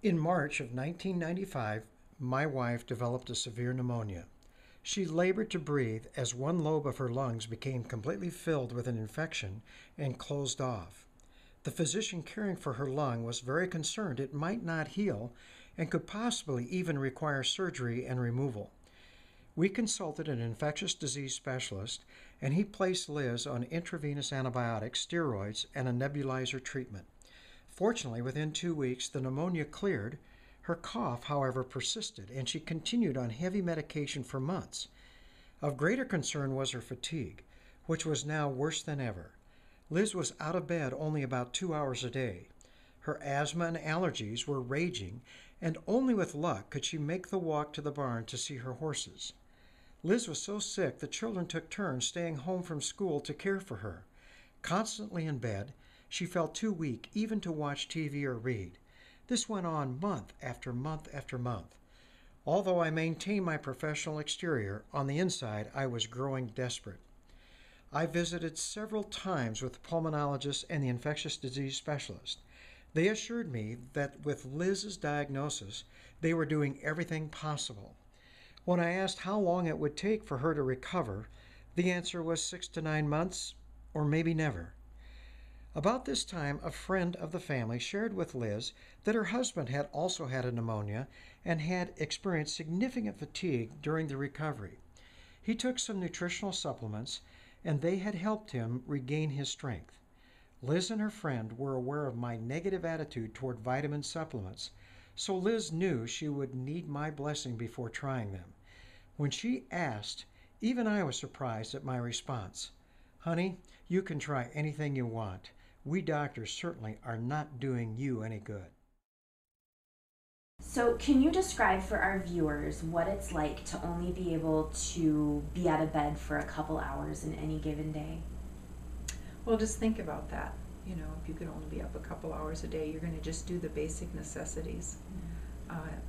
In March of 1995, my wife developed a severe pneumonia. She labored to breathe as one lobe of her lungs became completely filled with an infection and closed off. The physician caring for her lung was very concerned it might not heal and could possibly even require surgery and removal. We consulted an infectious disease specialist, and he placed Liz on intravenous antibiotics, steroids, and a nebulizer treatment. Fortunately, within 2 weeks, the pneumonia cleared. Her cough, however, persisted, and she continued on heavy medication for months. Of greater concern was her fatigue, which was now worse than ever. Liz was out of bed only about 2 hours a day. Her asthma and allergies were raging, and only with luck could she make the walk to the barn to see her horses. Liz was so sick the children took turns staying home from school to care for her. Constantly in bed, she felt too weak even to watch TV or read. This went on month after month after month. Although I maintained my professional exterior, on the inside I was growing desperate. I visited several times with the pulmonologist and the infectious disease specialist. They assured me that with Liz's diagnosis, they were doing everything possible. When I asked how long it would take for her to recover, the answer was 6 to 9 months, or maybe never. About this time, a friend of the family shared with Liz that her husband had also had a pneumonia and had experienced significant fatigue during the recovery. He took some nutritional supplements, and they had helped him regain his strength. Liz and her friend were aware of my negative attitude toward vitamin supplements, so Liz knew she would need my blessing before trying them. When she asked, even I was surprised at my response. Honey, you can try anything you want. We doctors certainly are not doing you any good. So can you describe for our viewers what it's like to only be able to be out of bed for a couple hours in any given day? Well, just think about that. You know, if you could only be up a couple hours a day, you're going to just do the basic necessities.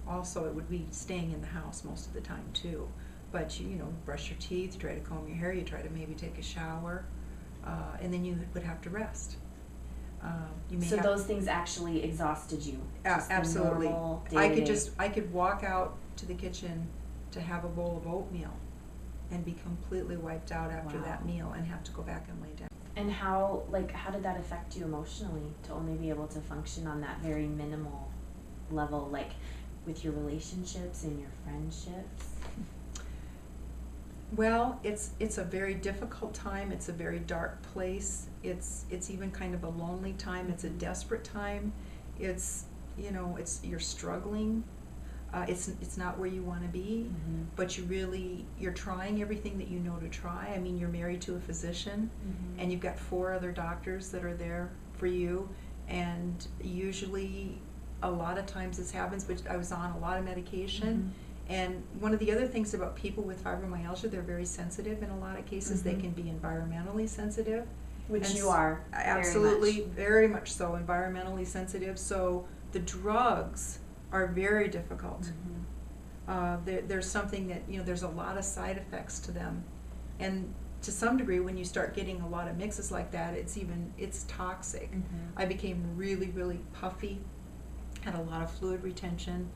Also, it would be staying in the house most of the time too. But you know, brush your teeth, try to comb your hair, you try to maybe take a shower, and then you would have to rest. So those things actually exhausted you? Absolutely. Day-to-day. I could walk out to the kitchen to have a bowl of oatmeal and be completely wiped out after that meal and have to go back and lay down. And how did that affect you emotionally to only be able to function on that very minimal level, like with your relationships and your friendships? Well, it's a very difficult time. It's a very dark place. It's even kind of a lonely time. It's a desperate time. It's you're struggling. It's not where you want to be, but you're trying everything that you know to try. I mean, you're married to a physician, and you've got 4 other doctors that are there for you, and usually, a lot of times this happens. But I was on a lot of medication. And one of the other things about people with fibromyalgia, they're very sensitive in a lot of cases. They can be environmentally sensitive. Which you are. Absolutely, very much so, environmentally sensitive. So the drugs are very difficult. There's something that, there's a lot of side effects to them. And to some degree, when you start getting a lot of mixes like that, it's toxic. I became really, really puffy, had a lot of fluid retention.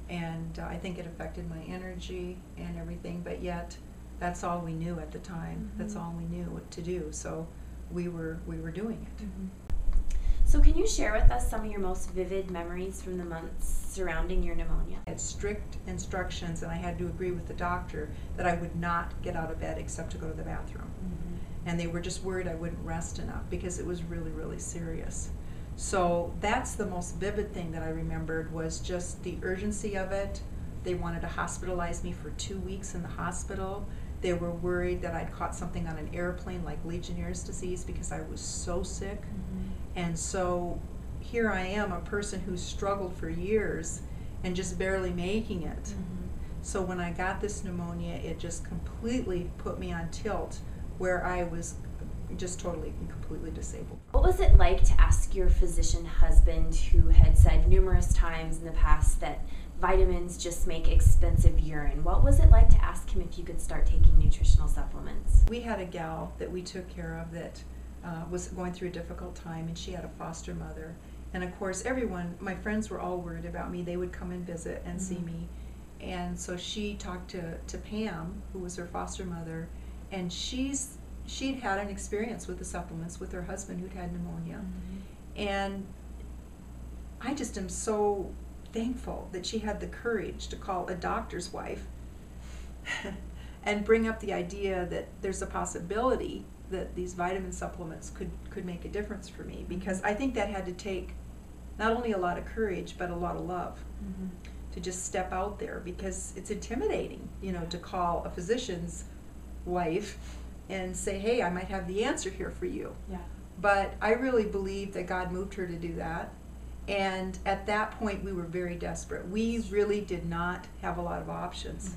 And I think it affected my energy and everything, but yet that's all we knew at the time. That's all we knew what to do. So we were doing it. So can you share with us some of your most vivid memories from the months surrounding your pneumonia? I had strict instructions, and I had to agree with the doctor that I would not get out of bed except to go to the bathroom. And they were just worried I wouldn't rest enough because it was really, really serious. So that's the most vivid thing that I remembered, was just the urgency of it. They wanted to hospitalize me for 2 weeks in the hospital. They were worried that I'd caught something on an airplane like Legionnaire's disease because I was so sick. And so here I am, a person who struggled for years and just barely making it. So when I got this pneumonia, it just completely put me on tilt, where I was just totally and completely disabled. What was it like to ask your physician husband, who had said numerous times in the past that vitamins just make expensive urine? What was it like to ask him if you could start taking nutritional supplements? We had a gal that we took care of that was going through a difficult time, and she had a foster mother, And of course, my friends were all worried about me. They would come and visit and see me. And so she talked to Pam, who was her foster mother, and she'd had an experience with the supplements with her husband who'd had pneumonia. And I just am so thankful that she had the courage to call a doctor's wife and bring up the idea that there's a possibility that these vitamin supplements could make a difference for me, because I think that had to take not only a lot of courage but a lot of love to just step out there, because it's intimidating, to call a physician's wife and say, hey, I might have the answer here for you. Yeah. But I really believe that God moved her to do that. And at that point, we were very desperate. We really did not have a lot of options.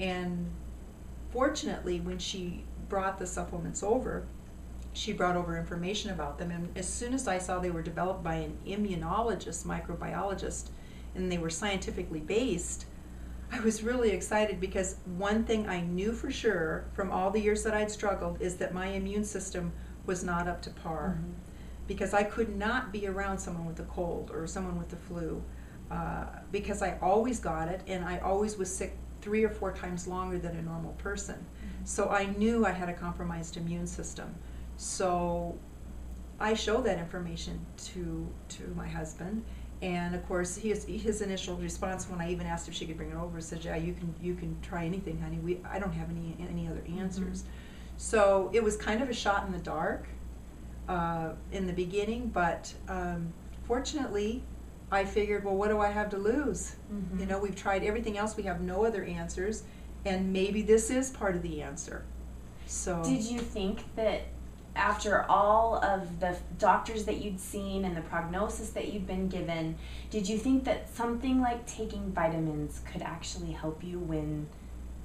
And fortunately, when she brought the supplements over, she brought over information about them. And as soon as I saw they were developed by an immunologist, microbiologist, and they were scientifically based, I was really excited, because one thing I knew for sure from all the years that I'd struggled is that my immune system was not up to par. Because I could not be around someone with a cold or someone with the flu, because I always got it, and I always was sick 3 or 4 times longer than a normal person. So I knew I had a compromised immune system. So I showed that information to my husband, and of course his initial response when I even asked if she could bring it over said, yeah, you can try anything, honey. I don't have any other answers. So it was kind of a shot in the dark in the beginning, but fortunately I figured, well, what do I have to lose? We've tried everything else, we have no other answers, and maybe this is part of the answer. So did you think that after all of the doctors that you'd seen and the prognosis that you'd been given, did you think that something like taking vitamins could actually help you when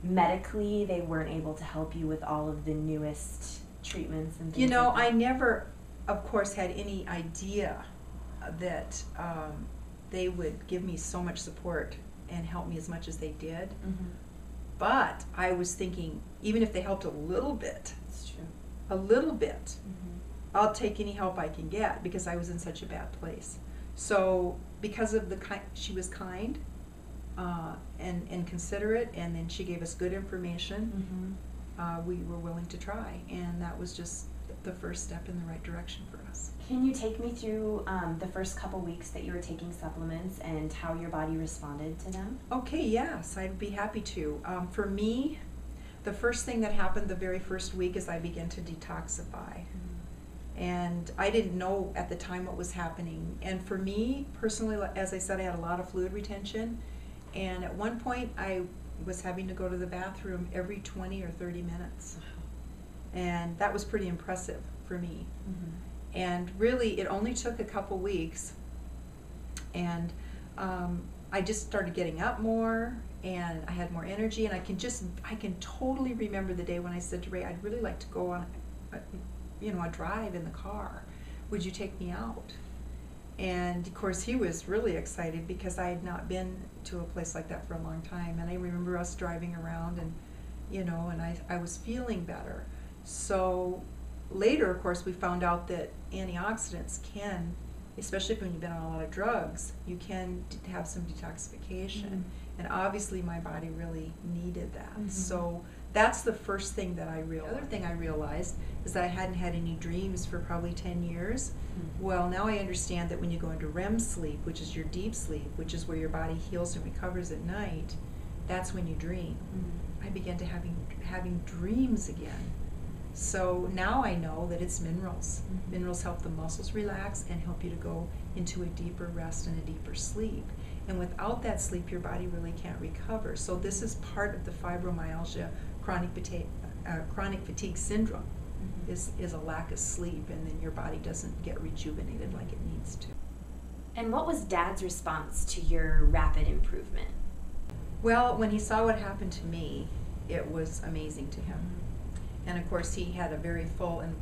medically they weren't able to help you with all of the newest treatments and things like that? I never, of course, had any idea that they would give me so much support and help me as much as they did. But I was thinking, even if they helped a little bit, That's true. a little bit, I'll take any help I can get, because I was in such a bad place. So because of she was kind and considerate, and then she gave us good information, we were willing to try, and that was just the first step in the right direction for us. Can you take me through the first couple weeks that you were taking supplements and how your body responded to them? Okay, yes, I'd be happy to. For me, the first thing that happened the very first week is I began to detoxify. And I didn't know at the time what was happening. And for me, personally, as I said, I had a lot of fluid retention. And at one point, I was having to go to the bathroom every 20 or 30 minutes. And that was pretty impressive for me. And really, it only took a couple weeks. And I just started getting up more, and I had more energy. And I can totally remember the day when I said to Ray, I'd really like to go on a drive in the car. Would you take me out? And of course he was really excited, because I had not been to a place like that for a long time. And I remember us driving around, and and I was feeling better. So later, of course, we found out that antioxidants can, especially when you've been on a lot of drugs, you can have some detoxification. And obviously my body really needed that. So that's the first thing that I realized. The other thing I realized is that I hadn't had any dreams for probably 10 years. Well, now I understand that when you go into REM sleep, which is your deep sleep, which is where your body heals and recovers at night, that's when you dream. I began to having dreams again. So now I know that it's minerals. Minerals help the muscles relax and help you to go into a deeper rest and a deeper sleep. And without that sleep, your body really can't recover. So this is part of the fibromyalgia, chronic fatigue syndrome, is a lack of sleep, and then your body doesn't get rejuvenated like it needs to. And what was Dad's response to your rapid improvement? Well, when he saw what happened to me, it was amazing to him. And of course, he had a very full and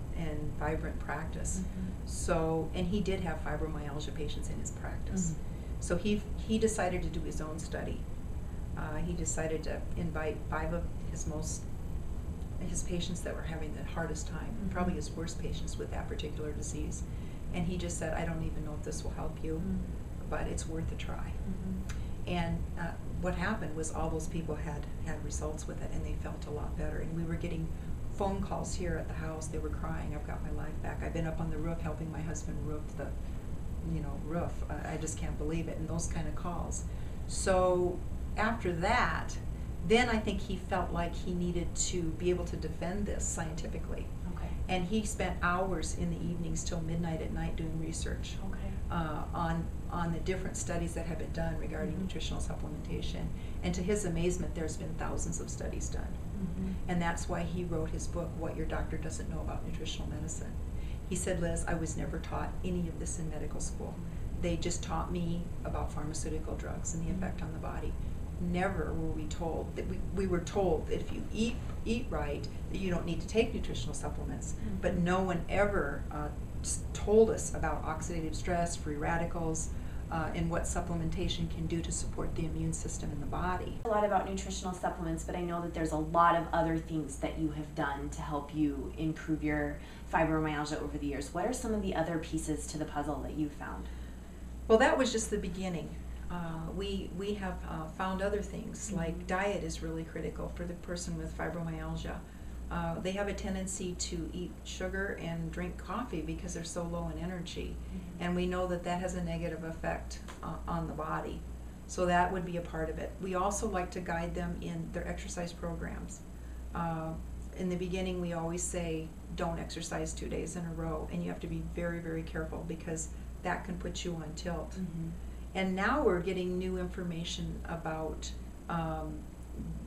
vibrant practice. So, and he did have fibromyalgia patients in his practice. So he decided to do his own study. He decided to invite 5 of his patients that were having the hardest time, probably his worst patients with that particular disease. And he just said, I don't even know if this will help you, but it's worth a try. And what happened was all those people had results with it, and they felt a lot better. And we were getting phone calls here at the house. They were crying, I've got my life back. I've been up on the roof helping my husband roof the roof. I just can't believe it, and those kind of calls. So after that, then I think he felt like he needed to be able to defend this scientifically. Okay. And he spent hours in the evenings till midnight at night doing research on the different studies that have been done regarding nutritional supplementation. And to his amazement, there's been thousands of studies done. And that's why he wrote his book, What Your Doctor Doesn't Know About Nutritional Medicine. He said, Liz, I was never taught any of this in medical school. They just taught me about pharmaceutical drugs and the effect on the body. Never were we told that we were told that if you eat right, that you don't need to take nutritional supplements. But no one ever told us about oxidative stress, free radicals, and what supplementation can do to support the immune system in the body. A lot about nutritional supplements, but I know that there's a lot of other things that you have done to help you improve your fibromyalgia over the years. What are some of the other pieces to the puzzle that you found? Well, that was just the beginning. We have found other things, like diet is really critical for the person with fibromyalgia. They have a tendency to eat sugar and drink coffee because they're so low in energy. And we know that that has a negative effect on the body. So that would be a part of it. We also like to guide them in their exercise programs. In the beginning, we always say, don't exercise 2 days in a row. And you have to be very, very careful because that can put you on tilt. And now we're getting new information about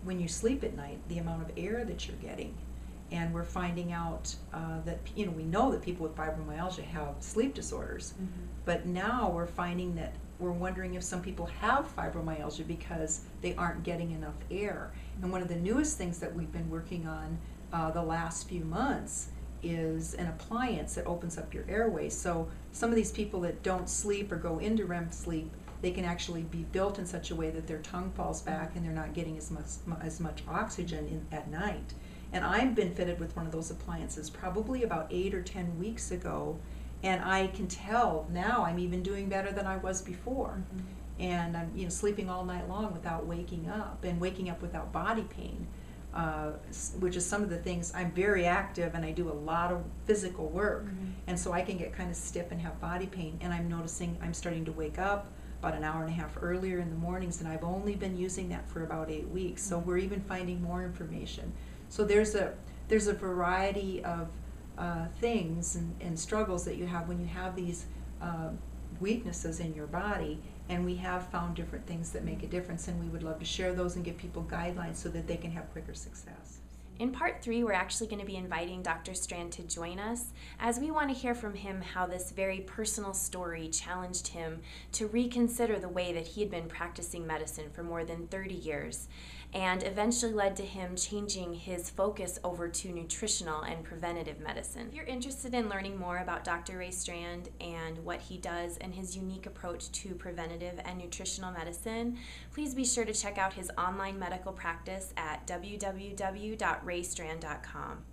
when you sleep at night, the amount of air that you're getting. And we're finding out that, we know that people with fibromyalgia have sleep disorders, but now we're finding that we're wondering if some people have fibromyalgia because they aren't getting enough air. And one of the newest things that we've been working on the last few months is an appliance that opens up your airways. So some of these people that don't sleep or go into REM sleep, they can actually be built in such a way that their tongue falls back and they're not getting as much oxygen at night. And I've been fitted with one of those appliances probably about 8 or 10 weeks ago, and I can tell now I'm even doing better than I was before. And I'm sleeping all night long without waking up, and waking up without body pain, which is some of the things. I'm very active and I do a lot of physical work, and so I can get kind of stiff and have body pain, and I'm noticing I'm starting to wake up about an hour and a half earlier in the mornings, and I've only been using that for about 8 weeks. So we're even finding more information. So there's a variety of things and struggles that you have when you have these weaknesses in your body, and we have found different things that make a difference, and we would love to share those and give people guidelines so that they can have quicker success. In part 3, we're actually going to be inviting Dr. Strand to join us, as we want to hear from him how this very personal story challenged him to reconsider the way that he had been practicing medicine for more than 30 years, and eventually led to him changing his focus over to nutritional and preventative medicine. If you're interested in learning more about Dr. Ray Strand and what he does and his unique approach to preventative and nutritional medicine, please be sure to check out his online medical practice at www.raystrand.com.